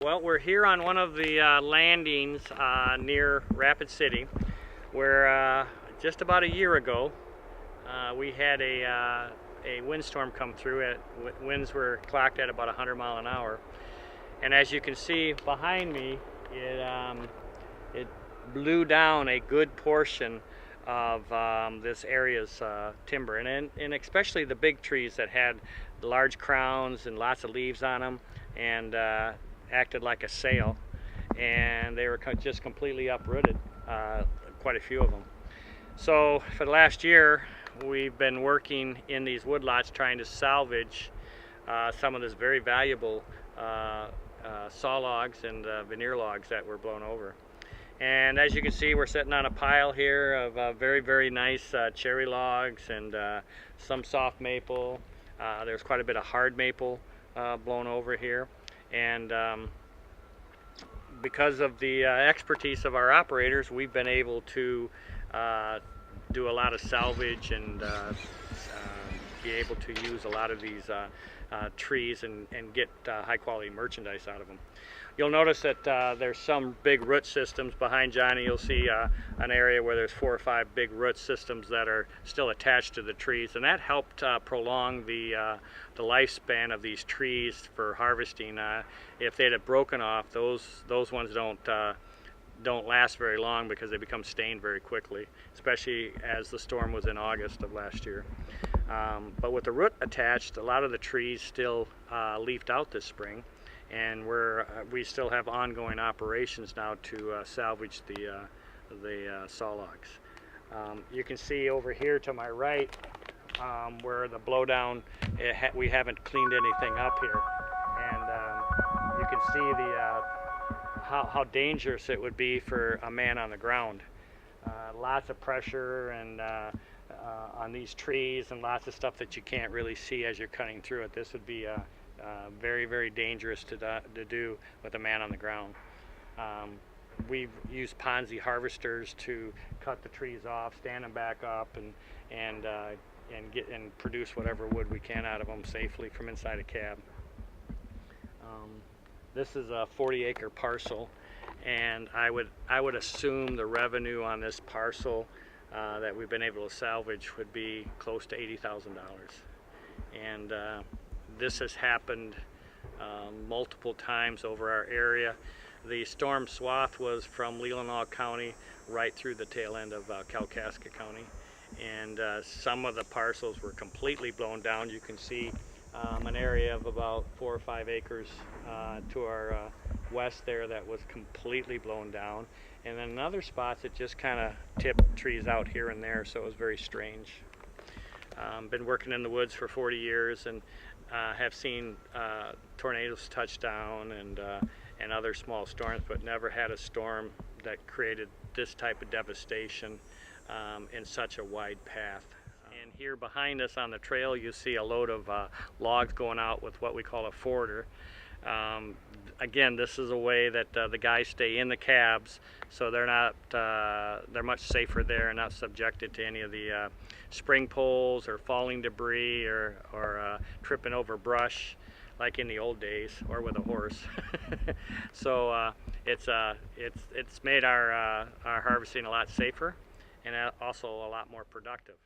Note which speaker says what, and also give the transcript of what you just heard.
Speaker 1: Well, we're here on one of the landings near Rapid City, where just about a year ago we had a windstorm come through. Winds were clocked at about 100 miles an hour, and as you can see behind me, it blew down a good portion of this area's timber, and especially the big trees that had large crowns and lots of leaves on them, and acted like a sail, and they were just completely uprooted, quite a few of them. So for the last year we've been working in these woodlots trying to salvage some of this very valuable saw logs and veneer logs that were blown over. And as you can see, we're sitting on a pile here of very nice cherry logs and some soft maple. There's quite a bit of hard maple blown over here, and because of the expertise of our operators, we've been able to do a lot of salvage and be able to use a lot of these trees and get high quality merchandise out of them. You'll notice that there's some big root systems behind Johnny. You'll see an area where there's 4 or 5 big root systems that are still attached to the trees, and that helped prolong the lifespan of these trees for harvesting. If they'd have broken off, those ones don't last very long because they become stained very quickly, especially as the storm was in August of last year. But with the root attached, a lot of the trees still leafed out this spring, and we still have ongoing operations now to salvage the saw logs. You can see over here to my right where the blowdown, we haven't cleaned anything up here, and you can see how dangerous it would be for a man on the ground. Lots of pressure and on these trees, and lots of stuff that you can't really see as you're cutting through it. This would be very dangerous to do with a man on the ground. We've used Ponzi harvesters to cut the trees off, stand them back up, and produce whatever wood we can out of them safely from inside a cab. This is a 40-acre parcel, and I would assume the revenue on this parcel that we've been able to salvage would be close to $80,000. And this has happened multiple times over our area. The storm swath was from Leelanau County right through the tail end of Kalkaska County, and some of the parcels were completely blown down. You can see an area of about 4 or 5 acres to our west there that was completely blown down, and then in other spots it just kind of tipped trees out here and there, so it was very strange. Been working in the woods for 40 years and have seen tornadoes touch down and other small storms, but never had a storm that created this type of devastation in such a wide path. And here behind us on the trail you see a load of logs going out with what we call a forwarder. Again, this is a way that the guys stay in the cabs, so they're much safer there and not subjected to any of the spring poles or falling debris or tripping over brush like in the old days, or with a horse. So it's made our harvesting a lot safer, and also a lot more productive.